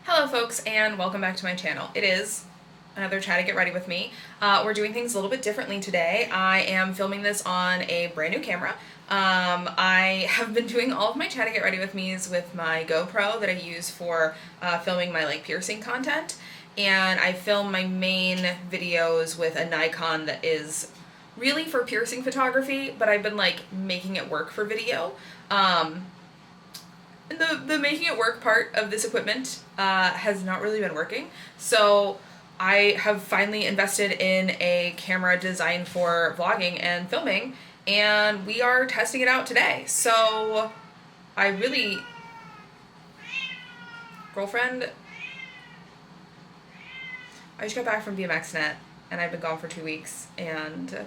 Hello folks, and welcome back to my channel. It is another Try to Get Ready with me. We're doing things a little bit differently today. I am filming this on a brand new camera. I have been doing all of my Try to Get Ready with me's with my GoPro that I use for filming my piercing content, and I film my main videos with a Nikon that is really for piercing photography, but I've been making it work for video. The making it work part of this equipment has not really been working, so I have finally invested in a camera designed for vlogging and filming, and we are testing it out today. So girlfriend, I just got back from BMXnet and I've been gone for 2 weeks, and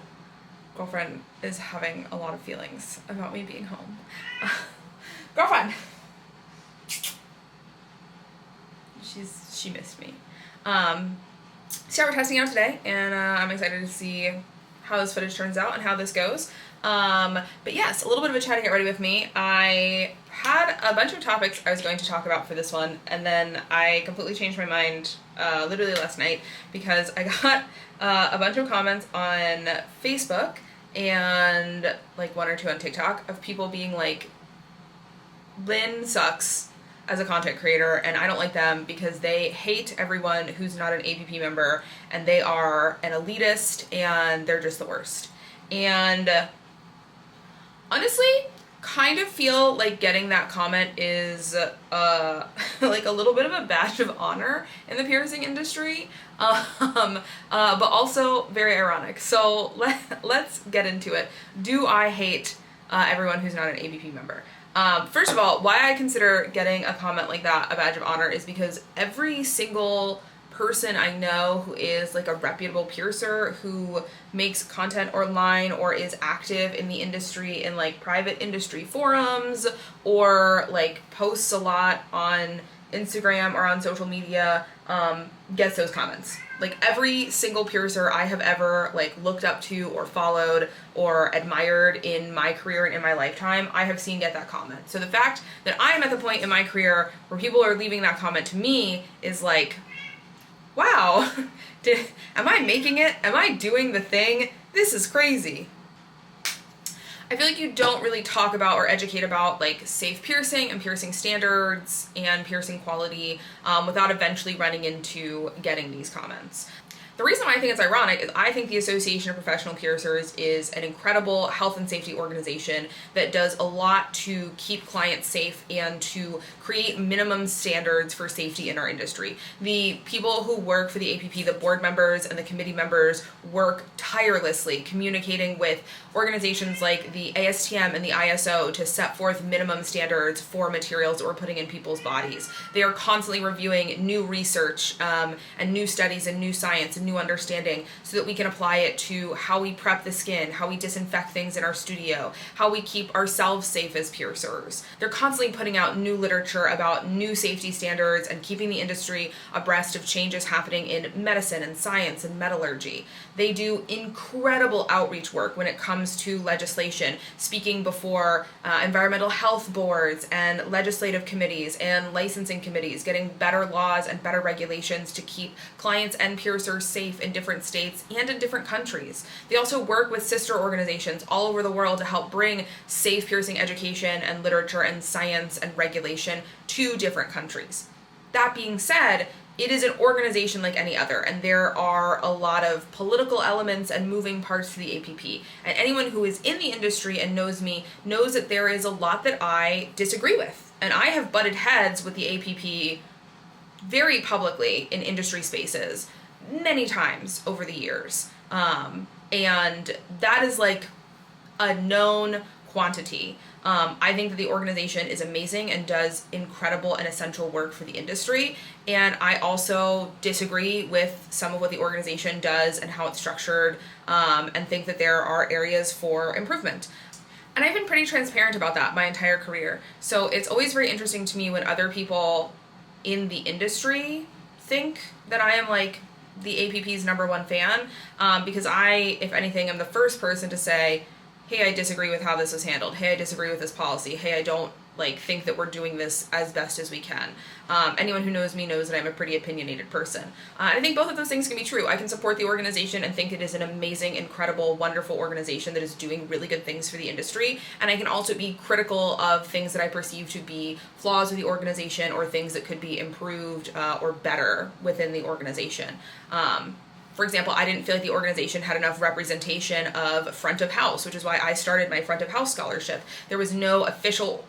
girlfriend is having a lot of feelings about me being home. Girlfriend! She missed me. So yeah, we're testing it out today, and I'm excited to see how this footage turns out and how this goes. But yes, a little bit of a chat to get ready with me. I had a bunch of topics I was going to talk about for this one, and then I completely changed my mind literally last night because I got a bunch of comments on Facebook and one or two on TikTok of people being like, Lynn sucks as a content creator, and I don't like them because they hate everyone who's not an APP member, and they are an elitist, and they're just the worst. And honestly, kind of feel like getting that comment is a little bit of a badge of honor in the piercing industry, but also very ironic. So let's get into it. Do I hate everyone who's not an APP member? First of all, why I consider getting a comment like that a badge of honor is because every single person I know who is a reputable piercer, who makes content online or is active in the industry in private industry forums, or posts a lot on Instagram or on social media, gets those comments. Every single piercer I have ever looked up to or followed or admired in my career and in my lifetime, I have seen get that comment. So the fact that I am at the point in my career where people are leaving that comment to me is wow, am I making it? Am I doing the thing? This is crazy. I feel like you don't really talk about or educate about safe piercing and piercing standards and piercing quality without eventually running into getting these comments. The reason why I think it's ironic is I think the Association of Professional Piercers is an incredible health and safety organization that does a lot to keep clients safe and to create minimum standards for safety in our industry. The people who work for the APP, the board members and the committee members, work tirelessly communicating with organizations like the ASTM and the ISO to set forth minimum standards for materials that we're putting in people's bodies. They are constantly reviewing new research and new studies and new science and new understanding so that we can apply it to how we prep the skin, how we disinfect things in our studio, how we keep ourselves safe as piercers. They're constantly putting out new literature about new safety standards and keeping the industry abreast of changes happening in medicine and science and metallurgy. They do incredible outreach work when it comes to legislation, speaking before environmental health boards and legislative committees and licensing committees, getting better laws and better regulations to keep clients and piercers safe in different states and in different countries. They also work with sister organizations all over the world to help bring safe piercing education and literature and science and regulation to different countries. That being said, it is an organization like any other, and there are a lot of political elements and moving parts to the APP. And anyone who is in the industry and knows me knows that there is a lot that I disagree with. And I have butted heads with the APP very publicly in industry spaces many times over the years. And that is a known quantity. I think that the organization is amazing and does incredible and essential work for the industry, and I also disagree with some of what the organization does and how it's structured, and think that there are areas for improvement. And I've been pretty transparent about that my entire career, so it's always very interesting to me when other people in the industry think that I am the APP's #1 fan, because I, if anything, am the first person to say, hey, I disagree with how this was handled. Hey, I disagree with this policy. Hey, I don't like think that we're doing this as best as we can. Anyone who knows me knows that I'm a pretty opinionated person. And I think both of those things can be true. I can support the organization and think it is an amazing, incredible, wonderful organization that is doing really good things for the industry. And I can also be critical of things that I perceive to be flaws with the organization or things that could be improved or better within the organization. For example, I didn't feel like the organization had enough representation of front of house, which is why I started my front of house scholarship. There was no official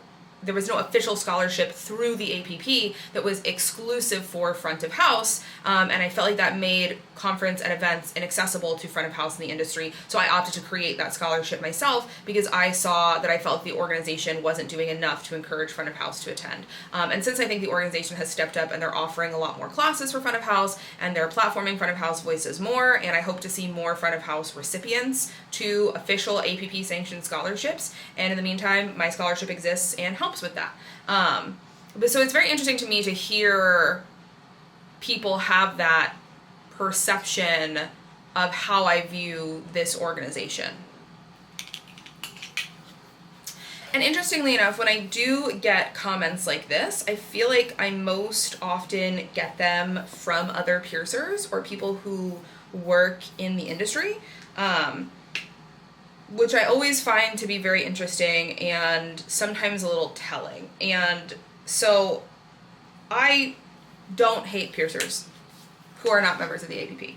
scholarship through the APP that was exclusive for front of house, and I felt like that made conference and events inaccessible to front of house in the industry, so I opted to create that scholarship myself because I saw that I felt the organization wasn't doing enough to encourage front of house to attend. And since I think the organization has stepped up and they're offering a lot more classes for front of house and they're platforming front of house voices more, and I hope to see more front of house recipients to official APP sanctioned scholarships, and in the meantime my scholarship exists and helps with that. But so it's very interesting to me to hear people have that perception of how I view this organization. And interestingly enough, when I do get comments like this, I feel like I most often get them from other piercers or people who work in the industry, which I always find to be very interesting and sometimes a little telling. And so I don't hate piercers who are not members of the APP.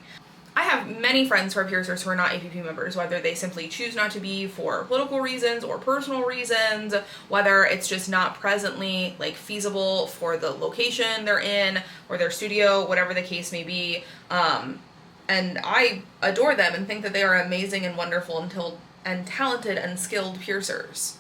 I have many friends who are piercers who are not APP members, whether they simply choose not to be for political reasons or personal reasons, whether it's just not presently like feasible for the location they're in or their studio, whatever the case may be. And I adore them and think that they are amazing and wonderful and talented and skilled piercers.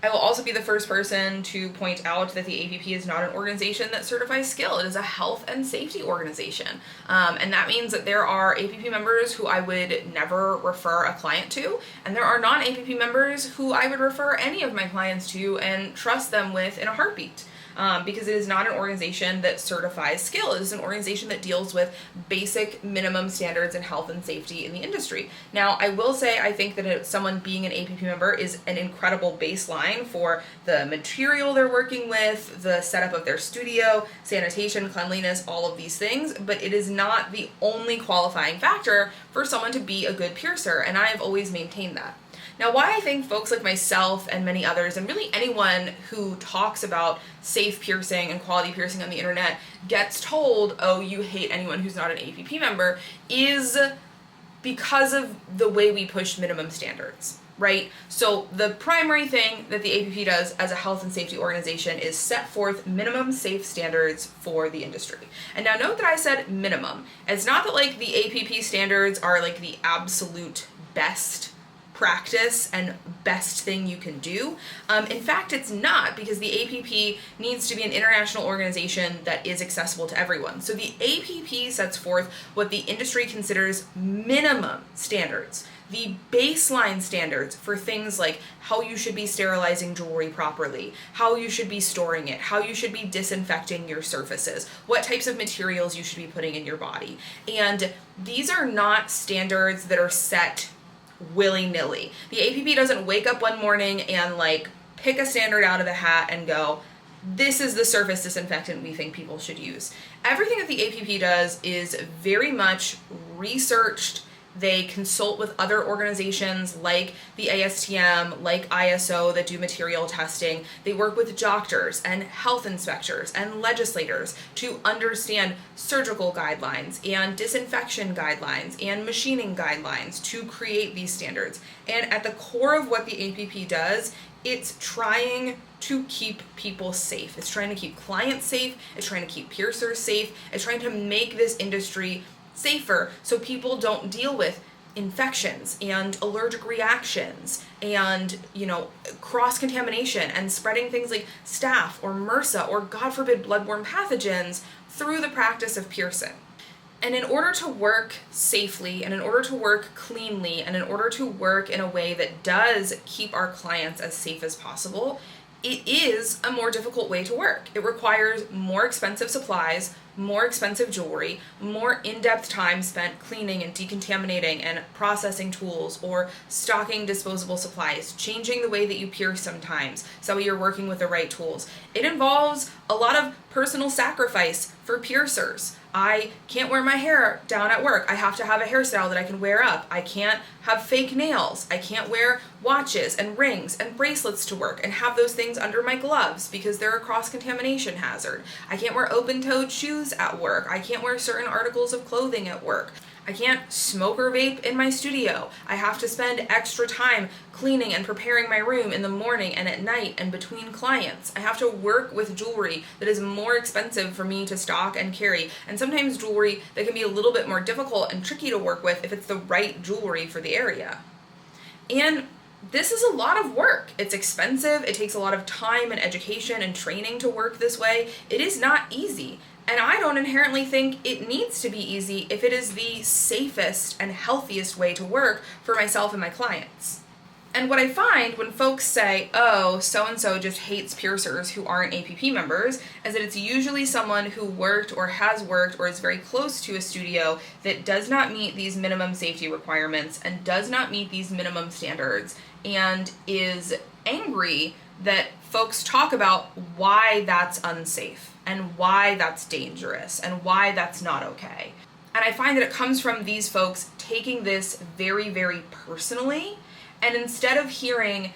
I will also be the first person to point out that the APP is not an organization that certifies skill. It is a health and safety organization. And that means that there are APP members who I would never refer a client to, and there are non-APP members who I would refer any of my clients to and trust them with in a heartbeat. Because it is not an organization that certifies skill. It is an organization that deals with basic minimum standards in health and safety in the industry. Now, I will say I think that someone being an APP member is an incredible baseline for the material they're working with, the setup of their studio, sanitation, cleanliness, all of these things, but it is not the only qualifying factor for someone to be a good piercer, and I have always maintained that. Now, why I think folks like myself and many others, and really anyone who talks about safe piercing and quality piercing on the internet gets told, oh, you hate anyone who's not an APP member, is because of the way we push minimum standards, right? So the primary thing that the APP does as a health and safety organization is set forth minimum safe standards for the industry. And now note that I said minimum. It's not that like the APP standards are like the absolute best practice and best thing you can do. In fact, it's not, because the APP needs to be an international organization that is accessible to everyone. So the APP sets forth what the industry considers minimum standards, the baseline standards for things like how you should be sterilizing jewelry properly, how you should be storing it, how you should be disinfecting your surfaces, what types of materials you should be putting in your body. And these are not standards that are set willy-nilly. The APP doesn't wake up one morning and like pick a standard out of the hat and go, this is the surface disinfectant we think people should use. Everything that the APP does is very much researched. They consult with other organizations like the ASTM, like ISO that do material testing. They work with doctors and health inspectors and legislators to understand surgical guidelines and disinfection guidelines and machining guidelines to create these standards. And at the core of what the APP does, it's trying to keep people safe. It's trying to keep clients safe. It's trying to keep piercers safe. It's trying to make this industry safer so people don't deal with infections and allergic reactions and, cross-contamination and spreading things like staph or MRSA or, God forbid, bloodborne pathogens through the practice of piercing. And in order to work safely and in order to work cleanly and in order to work in a way that does keep our clients as safe as possible, it is a more difficult way to work. It requires more expensive supplies, more expensive jewelry, more in-depth time spent cleaning and decontaminating and processing tools or stocking disposable supplies, changing the way that you pierce sometimes so you're working with the right tools. It involves a lot of personal sacrifice for piercers. I can't wear my hair down at work. I have to have a hairstyle that I can wear up. I can't have fake nails. I can't wear watches and rings and bracelets to work and have those things under my gloves because they're a cross-contamination hazard. I can't wear open-toed shoes at work. I can't wear certain articles of clothing at work. I can't smoke or vape in my studio. I have to spend extra time cleaning and preparing my room in the morning and at night and between clients. I have to work with jewelry that is more expensive for me to stock and carry, and sometimes jewelry that can be a little bit more difficult and tricky to work with if it's the right jewelry for the area. And this is a lot of work. It's expensive. It takes a lot of time and education and training to work this way. It is not easy. And I don't inherently think it needs to be easy if it is the safest and healthiest way to work for myself and my clients. And what I find when folks say, oh, so-and-so just hates piercers who aren't APP members, is that it's usually someone who worked or has worked or is very close to a studio that does not meet these minimum safety requirements and does not meet these minimum standards and is angry that folks talk about why that's unsafe and why that's dangerous and why that's not okay. And I find that it comes from these folks taking this very, very personally, and instead of hearing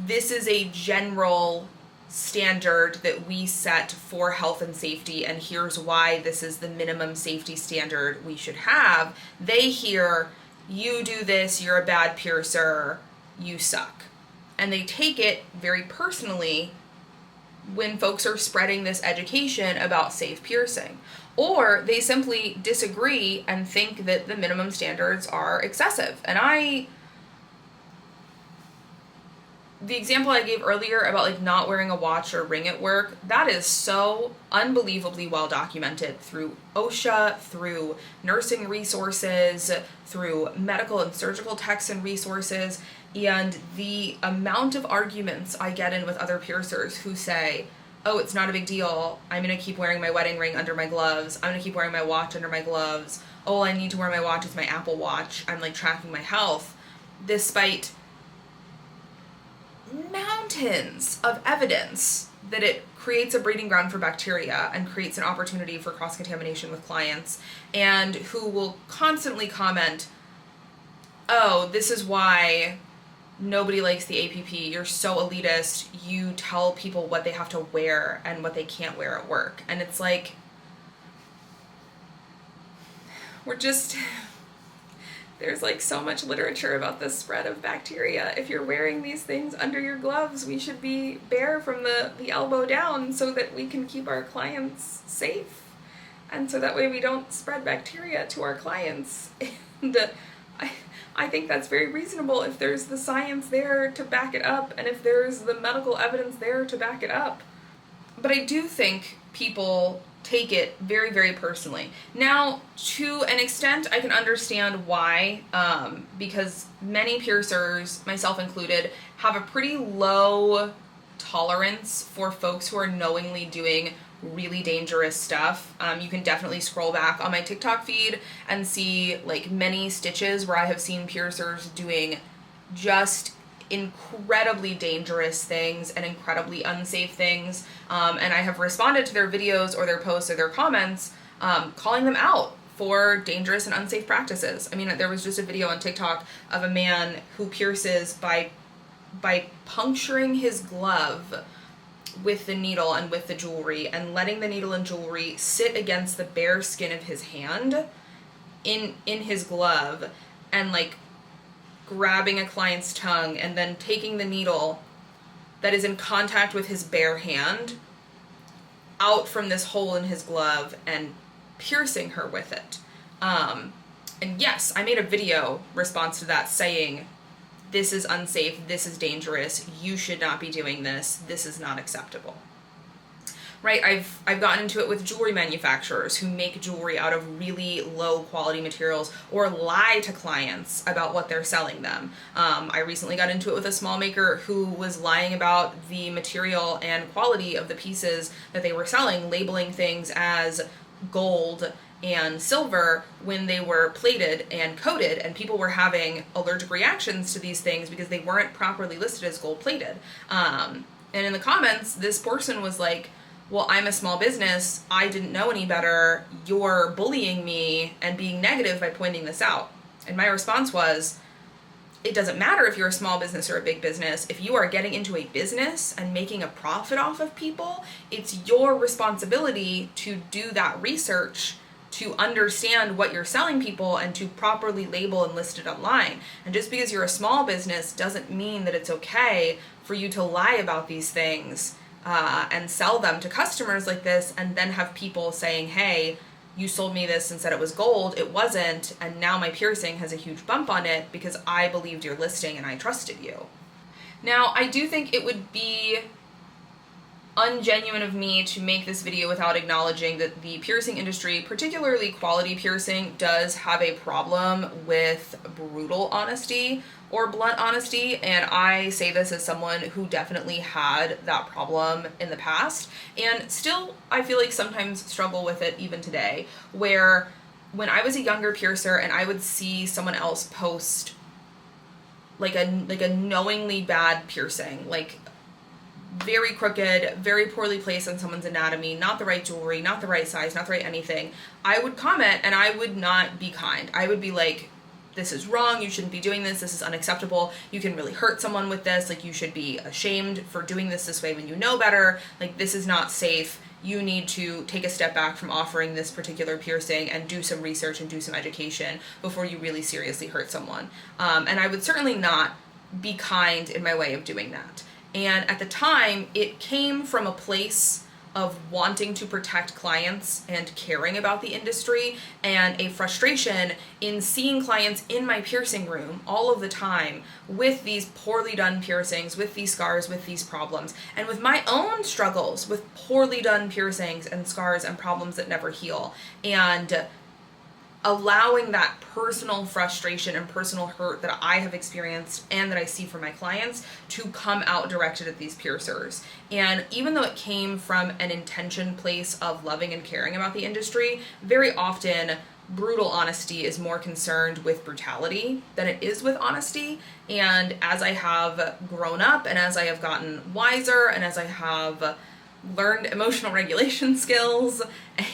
this is a general standard that we set for health and safety and here's why this is the minimum safety standard we should have, they hear you do this, you're a bad piercer, you suck. And they take it very personally when folks are spreading this education about safe piercing. Or they simply disagree and think that the minimum standards are excessive. And the example I gave earlier about like not wearing a watch or ring at work, that is so unbelievably well documented through OSHA, through nursing resources, through medical and surgical texts and resources. And the amount of arguments I get in with other piercers who say, oh, it's not a big deal. I'm going to keep wearing my wedding ring under my gloves. I'm going to keep wearing my watch under my gloves. Oh, I need to wear my watch. It's my Apple Watch. I'm like tracking my health. Despite mountains of evidence that it creates a breeding ground for bacteria and creates an opportunity for cross-contamination with clients, and who will constantly comment, oh, this is why nobody likes the APP. You're so elitist. You tell people what they have to wear and what they can't wear at work. And it's like, there's like so much literature about the spread of bacteria. If you're wearing these things under your gloves, we should be bare from the elbow down so that we can keep our clients safe. And so that way we don't spread bacteria to our clients. And I think that's very reasonable if there's the science there to back it up and if there's the medical evidence there to back it up. But I do think people take it very, very personally. Now, to an extent, I can understand why, because many piercers, myself included, have a pretty low tolerance for folks who are knowingly doing really dangerous stuff. You can definitely scroll back on my TikTok feed and see like many stitches where I have seen piercers doing just incredibly dangerous things and incredibly unsafe things. And I have responded to their videos or their posts or their comments, calling them out for dangerous and unsafe practices. I mean, there was just a video on TikTok of a man who pierces by puncturing his glove with the needle and with the jewelry and letting the needle and jewelry sit against the bare skin of his hand in his glove and like grabbing a client's tongue and then taking the needle that is in contact with his bare hand out from this hole in his glove and piercing her with it. And yes, I made a video response to that saying, this is unsafe, this is dangerous, you should not be doing this, this is not acceptable. right? I've gotten into it with jewelry manufacturers who make jewelry out of really low quality materials or lie to clients about what they're selling them. I recently got into it with a small maker who was lying about the material and quality of the pieces that they were selling, labeling things as gold and silver when they were plated and coated, and people were having allergic reactions to these things because they weren't properly listed as gold plated. And in the comments, this person was like, well, I'm a small business, I didn't know any better, you're bullying me and being negative by pointing this out. And my response was, it doesn't matter if you're a small business or a big business. If you are getting into a business and making a profit off of people, it's your responsibility to do that research, to understand what you're selling people, and to properly label and list it online. And just because you're a small business doesn't mean that it's okay for you to lie about these things and sell them to customers like this, and then have people saying, hey, you sold me this and said it was gold, it wasn't, and now my piercing has a huge bump on it because I believed your listing and I trusted you. Now, I do think it would be ungenuine of me to make this video without acknowledging that the piercing industry, particularly quality piercing, does have a problem with brutal honesty or blunt honesty, and I say this as someone who definitely had that problem in the past, and still I feel like sometimes struggle with it even today, where when I was a younger piercer and I would see someone else post like a knowingly bad piercing, like very crooked, very poorly placed on someone's anatomy, not the right jewelry, not the right size, not the right anything, I would comment and I would not be kind. I would be like, this is wrong, you shouldn't be doing this is unacceptable, you can really hurt someone with this, like you should be ashamed for doing this way when you know better, like this is not safe, you need to take a step back from offering this particular piercing and do some research and do some education before you really seriously hurt someone. And I would certainly not be kind in my way of doing that. And at the time, it came from a place of wanting to protect clients and caring about the industry, and a frustration in seeing clients in my piercing room all of the time with these poorly done piercings, with these scars, with these problems, and with my own struggles with poorly done piercings and scars and problems that never heal. And allowing that personal frustration and personal hurt that I have experienced and that I see from my clients to come out directed at these piercers. And even though it came from an intention place of loving and caring about the industry, very often brutal honesty is more concerned with brutality than it is with honesty. And as I have grown up and as I have gotten wiser and as I have learned emotional regulation skills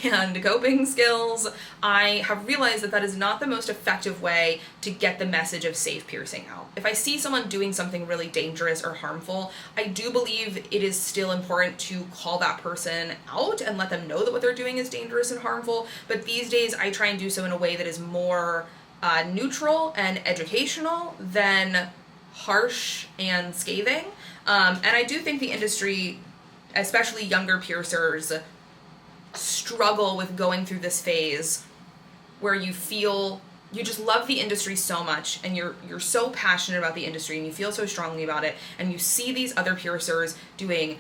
and coping skills, I have realized that that is not the most effective way to get the message of safe piercing out. If I see someone doing something really dangerous or harmful, I do believe it is still important to call that person out and let them know that what they're doing is dangerous and harmful. But these days I try and do so in a way that is more neutral and educational than harsh and scathing. And I do think the industry, especially younger piercers, struggle with going through this phase where you feel you just love the industry so much and you're so passionate about the industry and you feel so strongly about it, and you see these other piercers doing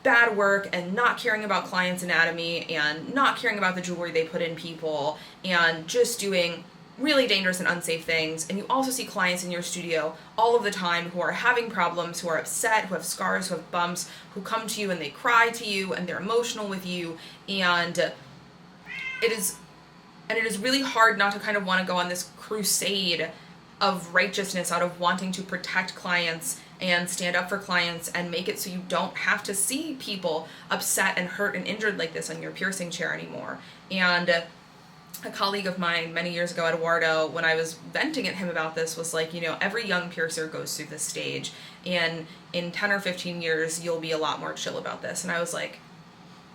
bad work and not caring about clients' anatomy and not caring about the jewelry they put in people and just doing really dangerous and unsafe things. And you also see clients in your studio all of the time who are having problems, who are upset, who have scars, who have bumps, who come to you and they cry to you and they're emotional with you. And it is really hard not to kind of want to go on this crusade of righteousness out of wanting to protect clients and stand up for clients and make it so you don't have to see people upset and hurt and injured like this on your piercing chair anymore. And a colleague of mine many years ago at Eduardo, when I was venting at him about this, was like, every young piercer goes through this stage, and in 10 or 15 years, you'll be a lot more chill about this. And I was like,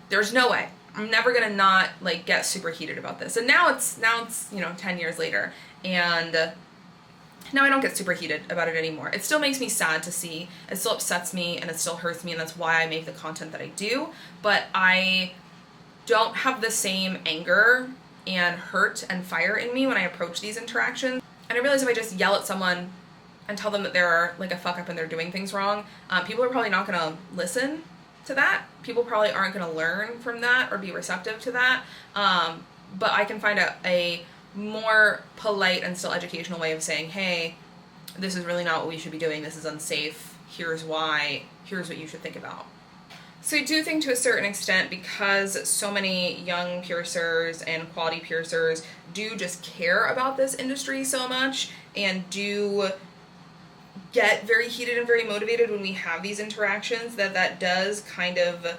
there's no way. I'm never gonna not get super heated about this. And now it's 10 years later, and now I don't get super heated about it anymore. It still makes me sad to see, it still upsets me, and it still hurts me, and that's why I make the content that I do, but I don't have the same anger and hurt and fire in me when I approach these interactions. And I realize if I just yell at someone and tell them that they're a fuck up and they're doing things wrong, people are probably not gonna listen. to that. People probably aren't going to learn from that or be receptive to that. But I can find a more polite and still educational way of saying, hey, this is really not what we should be doing. This is unsafe. Here's why. Here's what you should think about. So I do think to a certain extent, because so many young piercers and quality piercers do just care about this industry so much and do get very heated and very motivated when we have these interactions, that does kind of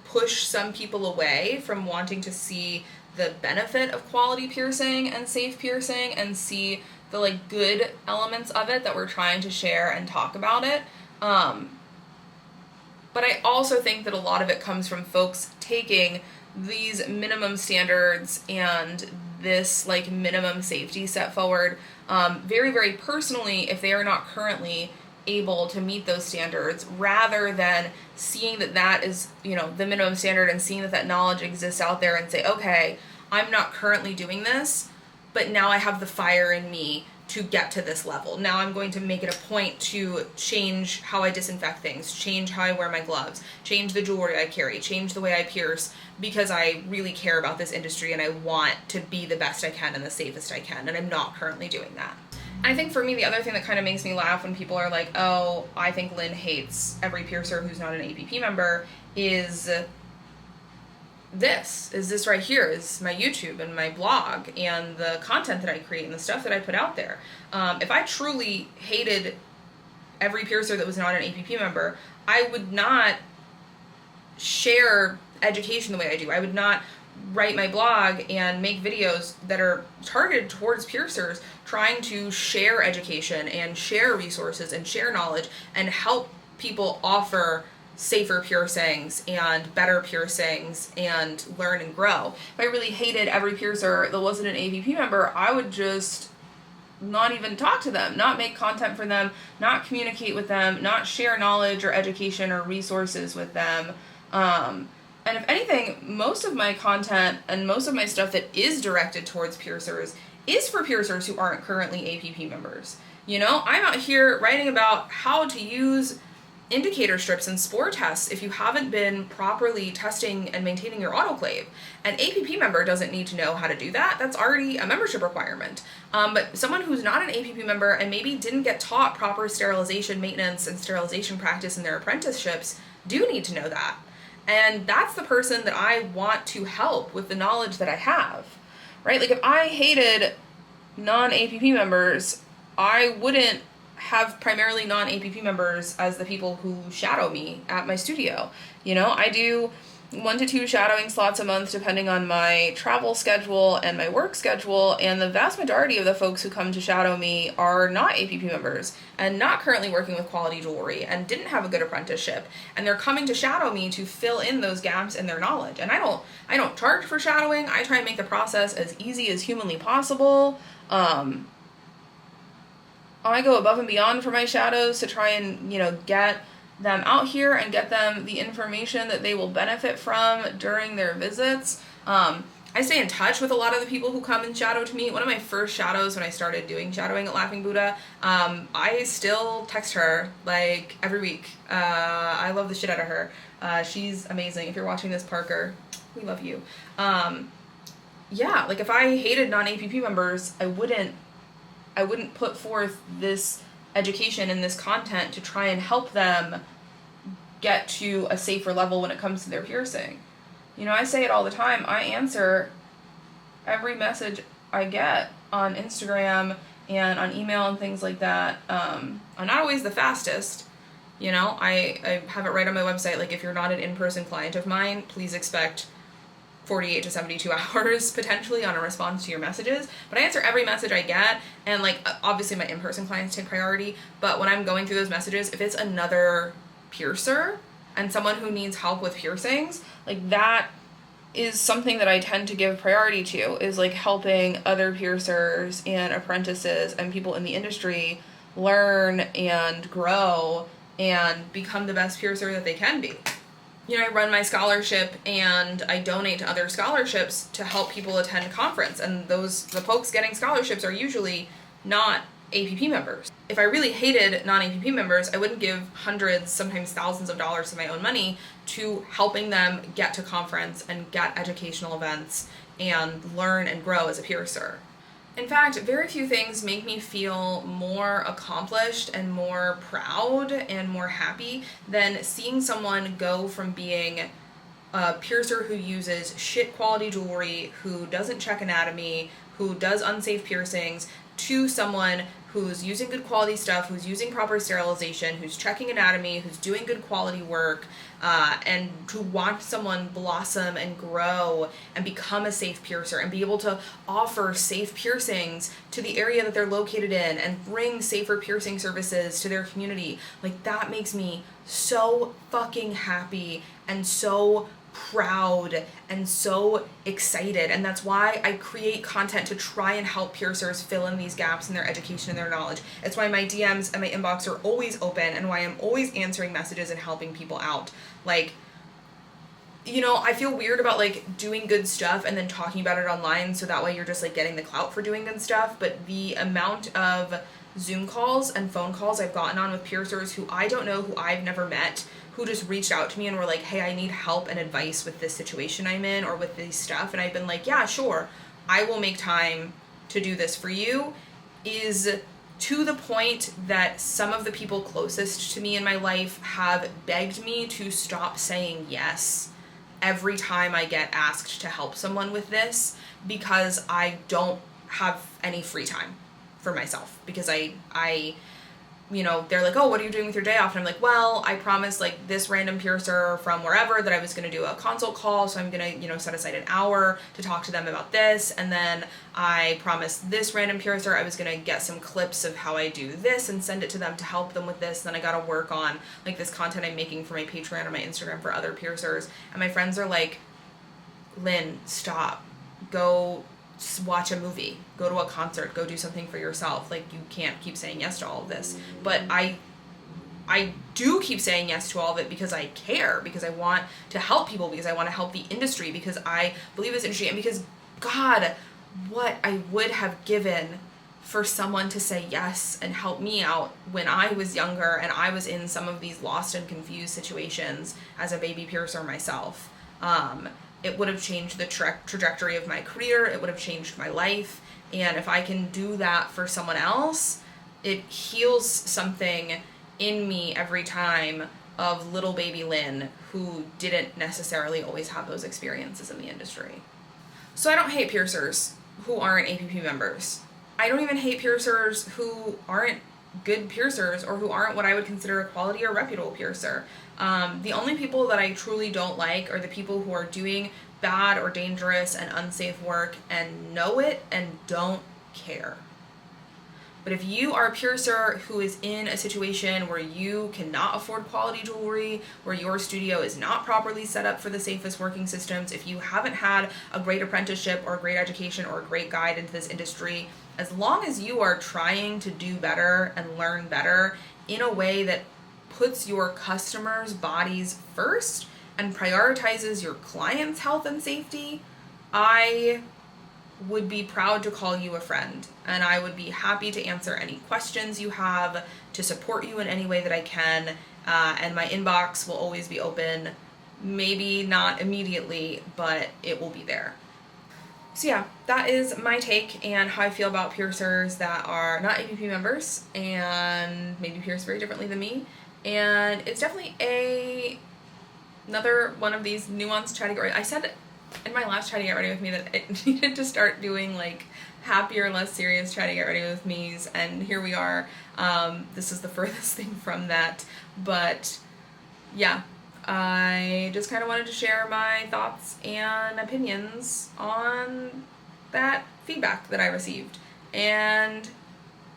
push some people away from wanting to see the benefit of quality piercing and safe piercing and see the like good elements of it that we're trying to share and talk about it. But I also think that a lot of it comes from folks taking these minimum standards and this like minimum safety set forward very, very personally if they are not currently able to meet those standards, rather than seeing that that is, you know, the minimum standard and seeing that that knowledge exists out there and say, okay, I'm not currently doing this, but now I have the fire in me to get to this level. Now I'm going to make it a point to change how I disinfect things, change how I wear my gloves, change the jewelry I carry, change the way I pierce, because I really care about this industry and I want to be the best I can and the safest I can, and I'm not currently doing that. I think for me, the other thing that kind of makes me laugh when people are like, oh, I think Lynn hates every piercer who's not an APP member, is this right here is my YouTube and my blog and the content that I create and the stuff that I put out there. If I truly hated every piercer that was not an APP member, I would not share education the way I do. I would not write my blog and make videos that are targeted towards piercers, trying to share education and share resources and share knowledge and help people offer safer piercings and better piercings and learn and grow. If I really hated every piercer that wasn't an APP member, I would just not even talk to them, not make content for them, not communicate with them, not share knowledge or education or resources with them. And if anything, most of my content and most of my stuff that is directed towards piercers is for piercers who aren't currently APP members. You know, I'm out here writing about how to use indicator strips and spore tests if you haven't been properly testing and maintaining your autoclave. An APP member doesn't need to know how to do that. That's already a membership requirement. But someone who's not an APP member and maybe didn't get taught proper sterilization maintenance and sterilization practice in their apprenticeships do need to know that. And that's the person that I want to help with the knowledge that I have, right? Like if I hated non-APP members, I wouldn't have primarily non-APP members as the people who shadow me at my studio. You know, I do 1 to 2 shadowing slots a month depending on my travel schedule and my work schedule, and the vast majority of the folks who come to shadow me are not APP members and not currently working with quality jewelry and didn't have a good apprenticeship, and they're coming to shadow me to fill in those gaps in their knowledge. And I don't charge for shadowing. I try and make the process as easy as humanly possible. I go above and beyond for my shadows to try and, you know, get them out here and get them the information that they will benefit from during their visits. I stay in touch with a lot of the people who come and shadow to me. One of my first shadows when I started doing shadowing at Laughing Buddha, I still text her like every week. I love the shit out of her. She's amazing. If you're watching this, Parker, we love you. Yeah, like if I hated non-APP members, I wouldn't put forth this education and this content to try and help them get to a safer level when it comes to their piercing. You know, I say it all the time. I answer every message I get on Instagram and on email and things like that. I'm not always the fastest. You know, I have it right on my website. Like, if you're not an in-person client of mine, please expect 48 to 72 hours potentially on a response to your messages. But I answer every message I get, and like obviously my in-person clients take priority, but when I'm going through those messages, if it's another piercer and someone who needs help with piercings, like that is something that I tend to give priority to, is like helping other piercers and apprentices and people in the industry learn and grow and become the best piercer that they can be. You know, I run my scholarship and I donate to other scholarships to help people attend conference, and the folks getting scholarships are usually not APP members. If I really hated non-APP members, I wouldn't give hundreds, sometimes thousands of dollars of my own money to helping them get to conference and get educational events and learn and grow as a piercer. In fact, very few things make me feel more accomplished and more proud and more happy than seeing someone go from being a piercer who uses shit quality jewelry, who doesn't check anatomy, who does unsafe piercings, to someone who's using good quality stuff, who's using proper sterilization, who's checking anatomy, who's doing good quality work, and to watch someone blossom and grow and become a safe piercer and be able to offer safe piercings to the area that they're located in and bring safer piercing services to their community. Like, that makes me so fucking happy and so proud and so excited, and that's why I create content to try and help piercers fill in these gaps in their education and their knowledge. It's why my DMs and my inbox are always open and why I'm always answering messages and helping people out. Like, you know, I feel weird about like doing good stuff and then talking about it online, so that way you're just like getting the clout for doing good stuff. But the amount of Zoom calls and phone calls I've gotten on with piercers who I don't know, who I've never met, who just reached out to me and were like, hey, I need help and advice with this situation I'm in or with this stuff. And I've been like, yeah, sure, I will make time to do this for you, is to the point that some of the people closest to me in my life have begged me to stop saying yes every time I get asked to help someone with this, because I don't have any free time for myself, because I you know, they're like, oh, what are you doing with your day off? And I'm like, well, I promised like this random piercer from wherever that I was going to do a consult call, so I'm going to, you know, set aside an hour to talk to them about this. And then I promised this random piercer I was going to get some clips of how I do this and send it to them to help them with this. And then I got to work on like this content I'm making for my Patreon or my Instagram for other piercers. And my friends are like, Lynn, stop. Go watch a movie, go to a concert, go do something for yourself. Like, you can't keep saying yes to all of this. But I do keep saying yes to all of it because I care, because I want to help people, because I want to help the industry, because I believe this industry, and because, God, what I would have given for someone to say yes and help me out when I was younger and I was in some of these lost and confused situations as a baby piercer myself. It would have changed the trajectory of my career. It would have changed my life. And if I can do that for someone else, it heals something in me every time of little baby Lynn, who didn't necessarily always have those experiences in the industry. So I don't hate piercers who aren't APP members. I don't even hate piercers who aren't good piercers or who aren't what I would consider a quality or reputable piercer. The only people that I truly don't like are the people who are doing bad or dangerous and unsafe work and know it and don't care. But if you are a piercer who is in a situation where you cannot afford quality jewelry, where your studio is not properly set up for the safest working systems, if you haven't had a great apprenticeship or a great education or a great guide into this industry, as long as you are trying to do better and learn better in a way that puts your customers' bodies first and prioritizes your clients' health and safety, I would be proud to call you a friend, and I would be happy to answer any questions you have, to support you in any way that I can, and my inbox will always be open. Maybe not immediately, but it will be there. So yeah, that is my take and how I feel about piercers that are not APP members and maybe pierce very differently than me. And it's definitely another one of these nuanced chatty. I said in my last Chatty Get Ready With Me that it needed to start doing like happier, less serious Chatty Get Ready With Me's, and here we are. This is the furthest thing from that, but yeah, I just kind of wanted to share my thoughts and opinions on that feedback that I received. And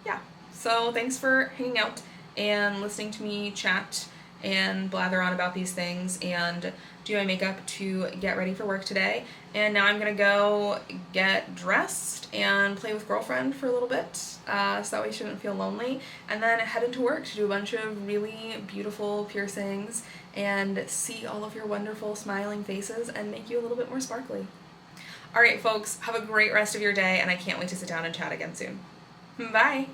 yeah, so thanks for hanging out and listening to me chat and blather on about these things and do my makeup to get ready for work today. And now I'm gonna go get dressed and play with girlfriend for a little bit, so that way she shouldn't feel lonely, and then head into work to do a bunch of really beautiful piercings and see all of your wonderful smiling faces and make you a little bit more sparkly. Alright folks, have a great rest of your day, and I can't wait to sit down and chat again soon. Bye!